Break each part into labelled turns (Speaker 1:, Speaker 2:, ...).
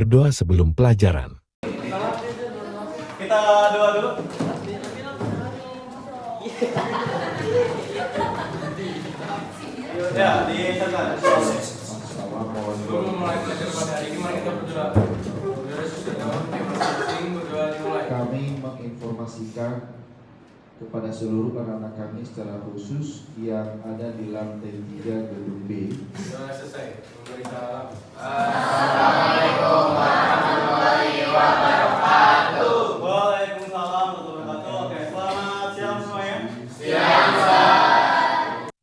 Speaker 1: berdoa sebelum pelajaran.
Speaker 2: Kita doa dulu. Ya, diingatkan.
Speaker 3: Sebelum memulai belajar pada hari ini, mari kita berdoa. Saudara sudah dalam masing-masing berdoa dimulai.
Speaker 4: Kami menginformasikan kepada seluruh anak-anak kami secara khusus yang ada di lantai 3 gedung B.
Speaker 3: Doa selesai. Memberi salam.
Speaker 2: Assalamualaikum warahmatullahi wabarakatuh. Waalaikumsalam warahmatullahi wabarakatuh. Oke, selamat siang semuanya.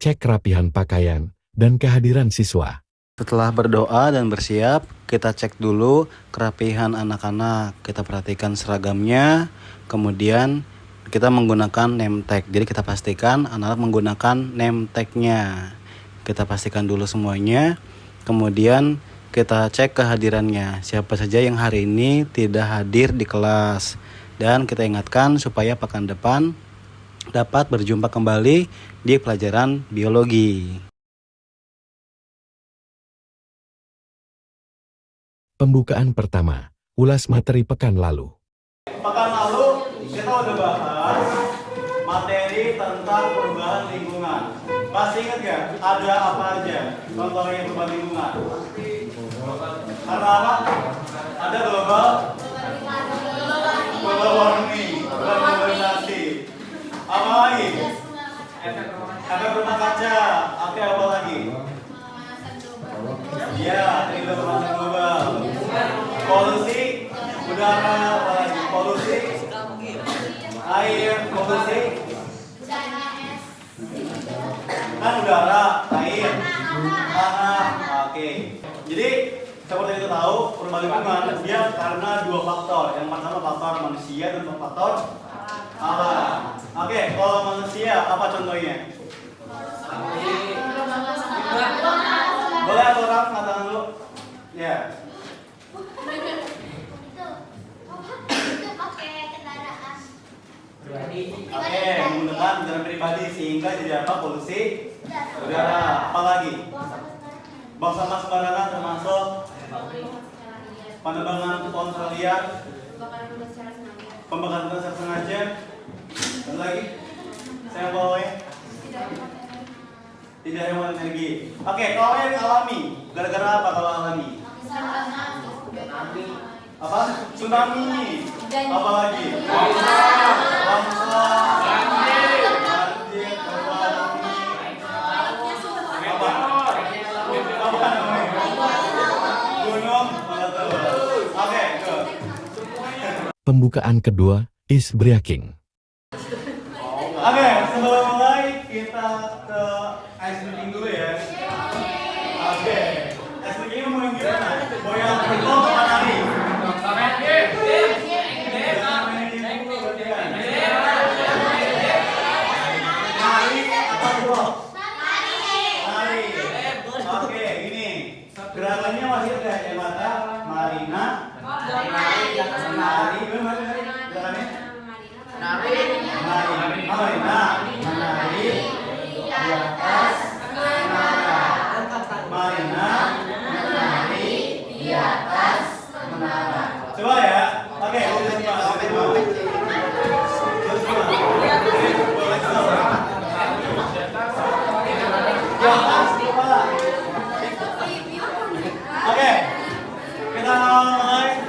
Speaker 1: Cek kerapihan pakaian dan kehadiran siswa.
Speaker 5: Setelah berdoa dan bersiap, kita cek dulu kerapihan anak-anak. Kita perhatikan seragamnya, kemudian kita menggunakan name tag. Jadi kita pastikan anak-anak menggunakan name tag-nya. Kita pastikan dulu semuanya, kemudian kita cek kehadirannya. Siapa saja yang hari ini tidak hadir di kelas. Dan kita ingatkan supaya pekan depan dapat berjumpa kembali di pelajaran biologi.
Speaker 1: Pembukaan pertama, ulas materi pekan lalu.
Speaker 2: Pekan lalu kita udah bahas materi tentang perubahan lingkungan. Masih ingat gak? Ada apa aja contohnya perubahan lingkungan? Karena apa? Ada global warming, globalisasi. Apa lagi? Efek rumah kaca. Oke, apa lagi? Ya, itu pemanasan global. Polusi udara, apa lagi? Polusi air, polusi kan udara, air, tanah. Oke. Jadi seperti kita tahu perubahan lingkungan dia karena dua faktor. Yang pertama faktor manusia dan faktor alam. Oke, kalau manusia apa contohnya? Boleh atau orang katakan dulu? Ya. Oke, menggunakan kendaraan pribadi sehingga jadi apa? Polusi udara. Apalagi? Buang sampah sembarangan termasuk penebangan pohon liar, pembakaran secara sengaja. Dan lagi? Saya bawain. Tidak hemat energi. Oke, kalau yang alami, gara-gara apa kalau alami? Apa? Tsunami. Apa lagi? Longsor. Banjir. Apa namanya? Gunung meletus. Oke, good.
Speaker 1: Pembukaan kedua, is breaking.
Speaker 2: Oke, sebelum mulai kita ke ice breaking dulu ya. Oke, ice breaking mau yang gimana? Mau yang betul atau nari? Nari atau blok? Nari. Oke, ini gerakannya masih ada ya mata. Marina. Menari. Gerakannya? Marina menari di atas menara. Marina menari di atas menara. Coba ya. Oke, Oke, kita mulai.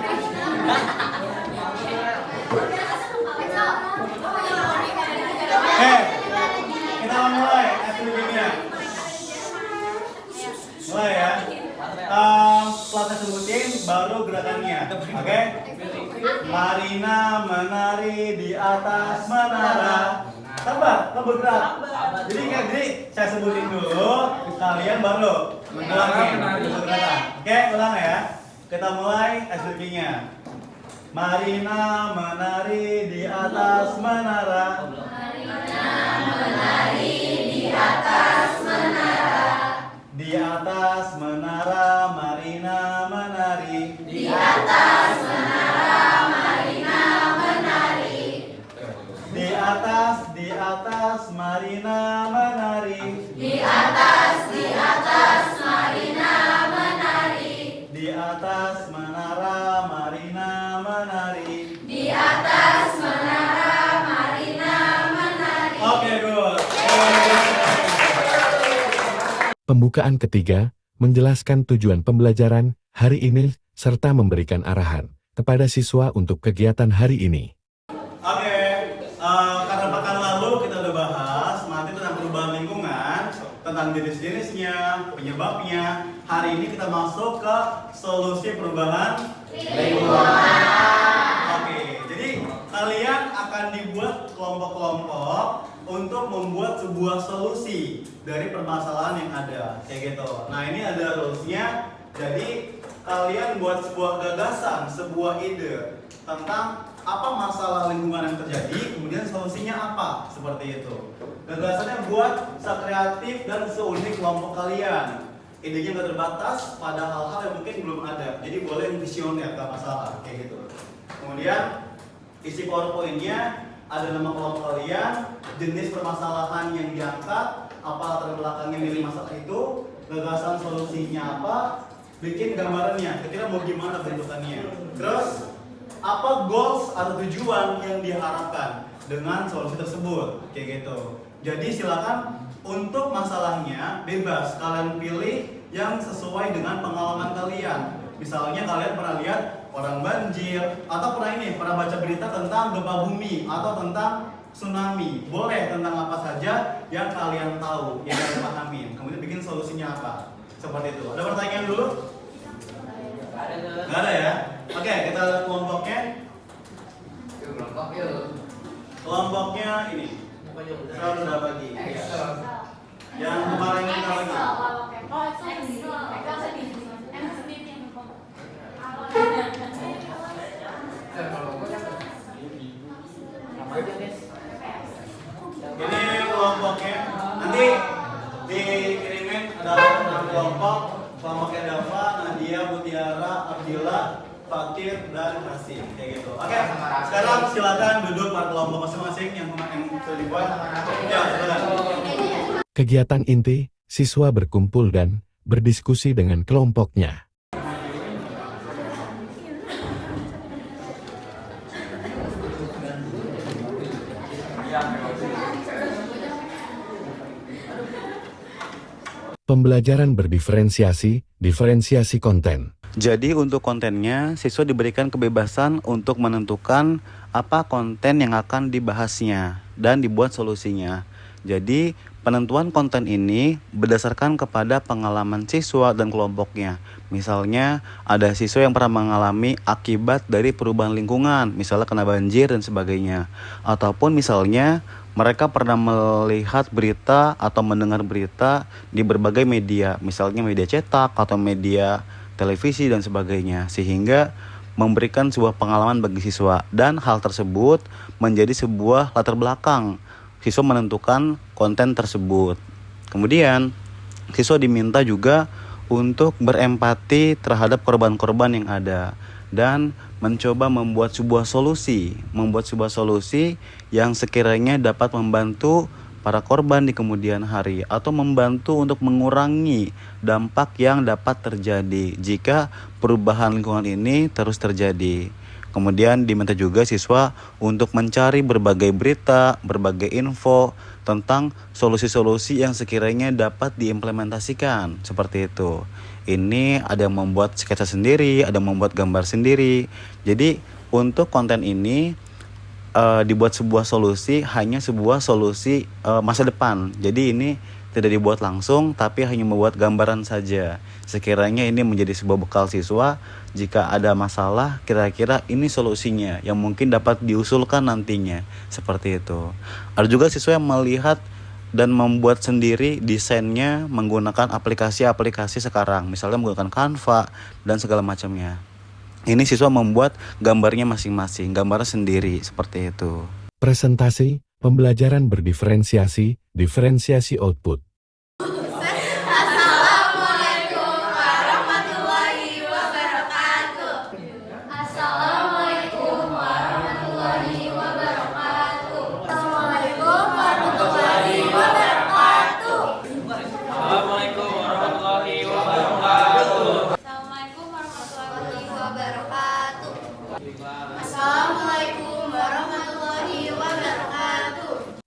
Speaker 2: Kita mulai activity-nya. Mulai ya. Setelah saya sebutin baru gerakannya. Oke? Marina menari di atas menara. Sabar, bergerak. Jadi saya sebutin dulu, kalian baru ulangin. Oke, ulang ya. Kita mulai activity-nya. Marina menari di atas menara. Di atas menara Marina menari. Di atas menara Marina menari. Di atas Marina menari. Di atas Marina menari. Di atas menara
Speaker 6: Di atas menara Marina menari.
Speaker 2: Oke, good.
Speaker 1: Pembukaan ketiga menjelaskan tujuan pembelajaran hari ini serta memberikan arahan kepada siswa untuk kegiatan hari ini.
Speaker 2: Oke, karena pekan lalu kita udah bahas materi tentang perubahan lingkungan, tentang jenis-jenisnya, penyebabnya. Hari ini kita masuk ke solusi perubahan lingkungan. Oke, jadi kalian akan dibuat kelompok-kelompok untuk membuat sebuah solusi dari permasalahan yang ada, kayak gitu. Nah, ini ada rules-nya. Jadi kalian buat sebuah gagasan, sebuah ide tentang apa masalah lingkungan yang terjadi, kemudian solusinya apa, seperti itu. Gagasannya buat sekreatif dan seunik kelompok kalian. Idenya nggak terbatas pada hal-hal yang mungkin belum ada, jadi boleh yang visioner, nggak masalah, kayak gitu. Kemudian isi PowerPoint-nya ada nama kelompok kalian, jenis permasalahan yang diangkat, apa latar belakangnya milih masalah itu, gagasan solusinya apa, bikin gambarannya, kira-kira mau gimana bentukannya. Terus apa goals atau tujuan yang diharapkan dengan solusi tersebut, kayak gitu. Jadi silakan untuk masalahnya bebas, kalian pilih yang sesuai dengan pengalaman kalian. Misalnya kalian pernah lihat orang banjir, atau pernah baca berita tentang gempa bumi atau tentang tsunami. Boleh tentang apa saja yang kalian tahu, yang kalian pahami. Kemudian bikin solusinya apa, seperti itu. Ada pertanyaan dulu? Nggak ada ya? Oke, kita lihat kelompoknya. Kelompoknya ini. Saya udah bagi. Yang kemarin kita bagi. Ini kelompoknya. Nanti dikirimin ada 6 kelompok. Kelompoknya Dava, Nadia, Mutiara, Abdillah, Fakir, dan Hasim, kayak gitu. Oke, sekarang silakan duduk per kelompok masing-masing yang sudah dibuat. Ya, silakan.
Speaker 1: Kegiatan inti, siswa berkumpul dan berdiskusi dengan kelompoknya. Pembelajaran berdiferensiasi, diferensiasi konten.
Speaker 5: Jadi untuk kontennya, siswa diberikan kebebasan untuk menentukan apa konten yang akan dibahasnya dan dibuat solusinya. Jadi penentuan konten ini berdasarkan kepada pengalaman siswa dan kelompoknya. Misalnya ada siswa yang pernah mengalami akibat dari perubahan lingkungan, misalnya kena banjir dan sebagainya. Ataupun misalnya mereka pernah melihat berita atau mendengar berita di berbagai media, misalnya media cetak atau media televisi dan sebagainya, sehingga memberikan sebuah pengalaman bagi siswa, dan hal tersebut menjadi sebuah latar belakang siswa menentukan konten tersebut. Kemudian siswa diminta juga untuk berempati terhadap korban-korban yang ada dan mencoba membuat sebuah solusi yang sekiranya dapat membantu para korban di kemudian hari atau membantu untuk mengurangi dampak yang dapat terjadi jika perubahan lingkungan ini terus terjadi. Kemudian diminta juga siswa untuk mencari berbagai berita, berbagai info tentang solusi-solusi yang sekiranya dapat diimplementasikan, seperti itu. Ini ada yang membuat sketsa sendiri, ada yang membuat gambar sendiri. Jadi untuk konten ini dibuat sebuah solusi, hanya sebuah solusi masa depan. Jadi ini tidak dibuat langsung, tapi hanya membuat gambaran saja. Sekiranya ini menjadi sebuah bekal siswa, jika ada masalah, kira-kira ini solusinya yang mungkin dapat diusulkan nantinya, seperti itu. Ada juga siswa yang melihat dan membuat sendiri desainnya menggunakan aplikasi-aplikasi sekarang, misalnya menggunakan Canva dan segala macamnya. Ini siswa membuat gambarnya masing-masing, gambarnya sendiri, seperti itu.
Speaker 1: Presentasi, pembelajaran berdiferensiasi, diferensiasi output.
Speaker 6: Assalamualaikum warahmatullahi wabarakatuh. Assalamualaikum warahmatullahi wabarakatuh. Assalamualaikum warahmatullahi wabarakatuh.
Speaker 3: Assalamualaikum warahmatullahi wabarakatuh.
Speaker 6: Assalamualaikum warahmatullahi wabarakatuh. Assalamualaikum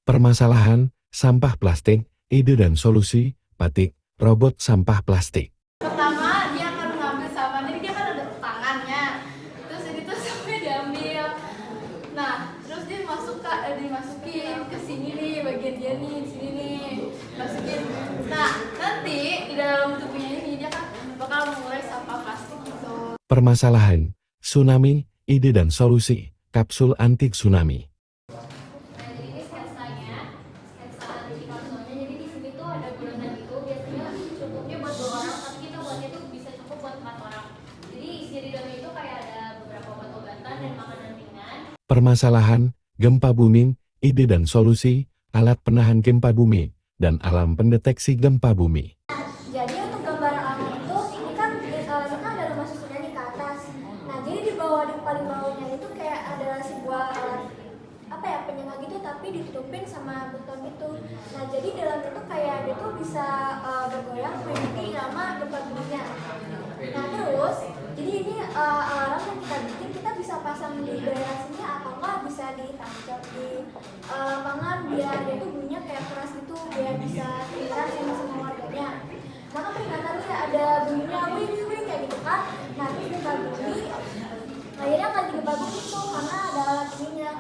Speaker 1: Permasalahan, sampah plastik, ide dan solusi, Patik, robot sampah plastik.
Speaker 6: Pertama dia akan mengambil sampah, jadi dia kan ada tangannya, terus ini tuh sampahnya diambil. Nah terus dia dimasukin ke sini nih, bagian dia nih, sini nih, masukin. Nah nanti di dalam tubuhnya ini dia kan bakal mengurai sampah plastik gitu.
Speaker 1: Permasalahan, tsunami, ide dan solusi, kapsul anti tsunami.
Speaker 6: Nah, jadi ini sketsanya, sketsa dari kapsulnya. Jadi di sini tuh ada gulanan itu, biasanya cukupnya buat 2 orang, tapi kita buatnya tuh bisa cukup buat 4 orang. Jadi isi di dalamnya itu kayak ada beberapa obat-obatan dan makanan ringan.
Speaker 1: Permasalahan, gempa bumi, ide dan solusi, alat penahan gempa bumi, dan alam pendeteksi gempa bumi.
Speaker 7: Jadi untuk gambar alam itu, ini kan ada rumah susunnya nih ke atas. Nah jadi di paling bawahnya itu kayak ada sebuah alat penyangga gitu, tapi ditutupin sama beton itu. Nah jadi dalam itu kayak dia tuh bisa bergoyang mengikuti irama gempa buminya. Nah terus jadi ini alarm yang kita bikin, kita bisa pasang di daerah sini atau enggak bisa ditancap di pangan biar dia tuh bunyinya kayak keras gitu, biar bisa terdengar sama semua warganya. Maka peringatannya ada bunyinya wing wing wing kayak gitu kan. Nanti gempa bumi akhirnya akan gempa bumi itu karena ada alat ininya,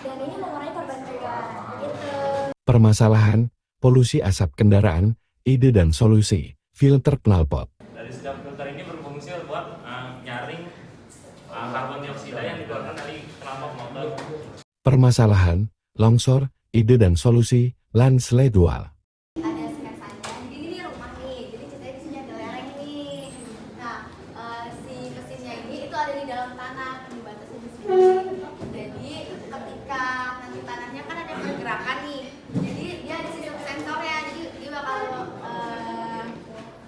Speaker 7: dan ini mengurangi korban jiwa gitu.
Speaker 1: Permasalahan, polusi asap kendaraan, ide dan solusi, filter knalpot.
Speaker 8: Dari setiap filter ini berfungsi buat nyaring karbon dioksida yang dikeluarkan dari knalpot motor.
Speaker 1: Permasalahan, longsor, ide dan solusi, landslide dual.
Speaker 6: Ada sketsanya, jadi ini rumah nih, jadi ceritanya di sini ada lereng nih. Nah, si mesinnya ini itu ada di dalam tanah, dibatasi di sini. Jadi ketika nanti tanahnya kan ada pergerakan nih, jadi dia ada sistem sensornya, jadi dia bakal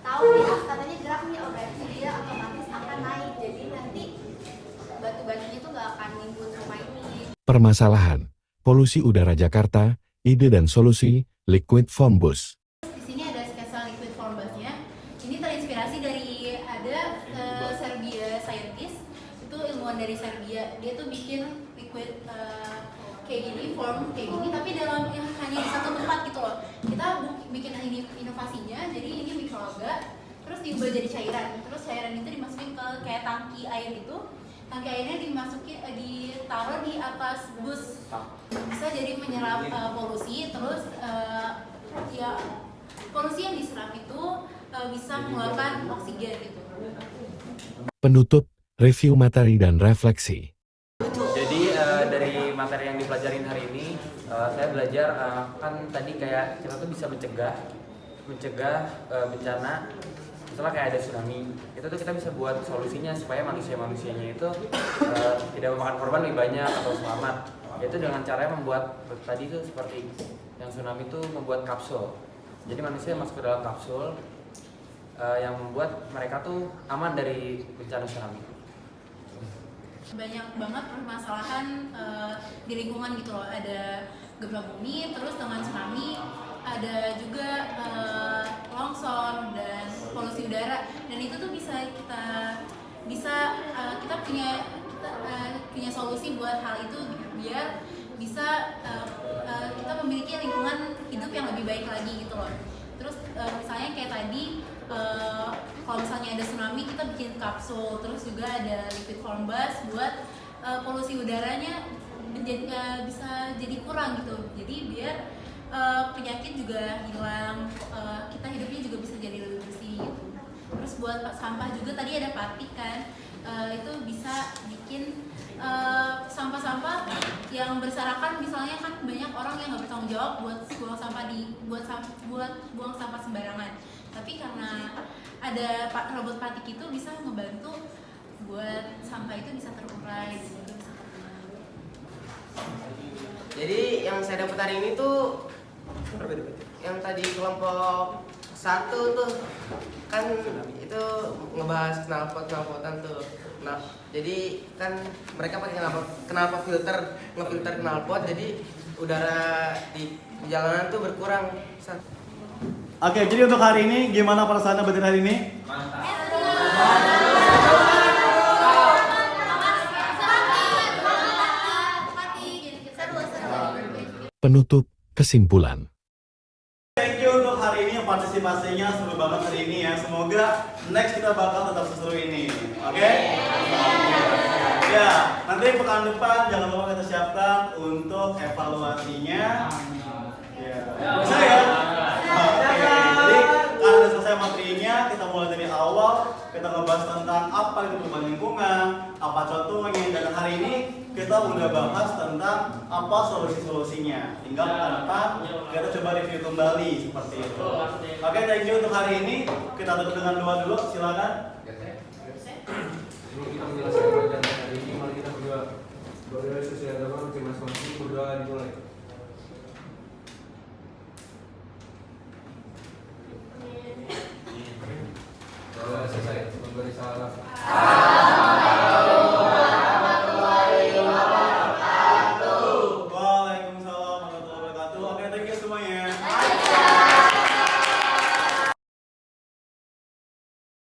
Speaker 6: tahu nih tanahnya gerak nih, oh berarti dia otomatis akan naik. Jadi nanti batu-batunya tuh gak akan nimbun rumah ini.
Speaker 1: Permasalahan, polusi udara Jakarta, ide dan solusi, liquid foam bus.
Speaker 6: Di sini ada sketsa liquid form busnya. Ini terinspirasi dari ada Serbia scientist, itu ilmuwan dari Serbia. Dia tuh bikin liquid kayak gini, form kayak gini, tapi dalam yang hanya di satu tempat gitu loh. Kita bikin ini inovasinya, jadi ini mikroalga, terus diubah jadi cairan. Terus cairan itu dimasukin ke kayak tangki air gitu. Tangki airnya ditaruh di atas bus, bisa jadi menyerap polusi. Terus ya polusi yang diserap itu bisa mengeluarkan oksigen gitu.
Speaker 1: Penutup, review materi dan refleksi.
Speaker 3: Jadi dari materi yang dipelajarin hari ini, saya belajar kan tadi kayak kita tuh bisa mencegah bencana. Misalnya kayak ada tsunami, itu tuh kita bisa buat solusinya supaya manusianya itu tidak memakan korban lebih banyak atau selamat. Yaitu dengan cara membuat tadi itu seperti yang tsunami itu membuat kapsul. Jadi manusia masuk ke dalam kapsul yang membuat mereka tuh aman dari bencana tsunami.
Speaker 6: Banyak banget permasalahan di lingkungan gitu loh. Ada gempa bumi, terus dengan tsunami, ada juga longsor dan polusi udara. Dan itu tuh kita punya solusi buat hal itu biar bisa kita memiliki lingkungan hidup yang lebih baik lagi gitu loh. Terus misalnya kayak tadi kalau misalnya ada tsunami, kita bikin kapsul, terus juga ada liquid form bus buat polusi udaranya bisa jadi kurang gitu. Jadi biar penyakit juga hilang, kita hidupnya juga bisa jadi lebih bersih gitu. Terus buat sampah juga tadi ada Patik kan, itu bisa bikin sampah-sampah yang berserakan. Misalnya kan banyak orang yang nggak bertanggung jawab buat buang sampah sembarangan. Tapi karena ada robot Patik itu bisa ngebantu buat sampah itu bisa terurai gitu.
Speaker 9: Jadi yang saya dapat hari ini tuh yang tadi kelompok 1 tuh kan itu ngebahas knalpotan tuh. Nah, jadi kan mereka pakai knalpot filter, ngefilter knalpot, jadi udara di jalanan tuh berkurang.
Speaker 2: Oke, jadi untuk hari ini gimana perasaan batin hari ini?
Speaker 1: Penutup, Kesimpulan.
Speaker 2: Thank you untuk hari ini, partisipasinya seru banget hari ini ya. Semoga next kita bakal tetap seseru ini. Oke? Ya, nanti pekan depan jangan lupa kita siapkan untuk evaluasinya. Ya. Bisa ya? Oke. Jadi karena udah selesai materinya, kita mulai dari awal. Kita ngebahas tentang apa itu perubahan lingkungan, apa contohnya, dan hari ini kita udah bahas tentang apa solusi-solusinya. Tinggal pekan depan kita coba review kembali seperti itu. Oke, thank you untuk hari ini. Kita tutup dengan doa dulu, silakan.
Speaker 10: Sebelum kita menjelaskan pelajaran hari ini, mari kita berdoa. Berdoa sesuai agama masing-masing, berdoa dimulai. Doa selesai, memberi salam.
Speaker 2: Waalaikumsalam warahmatullahi wabarakatuh. Oke, thank you semuanya.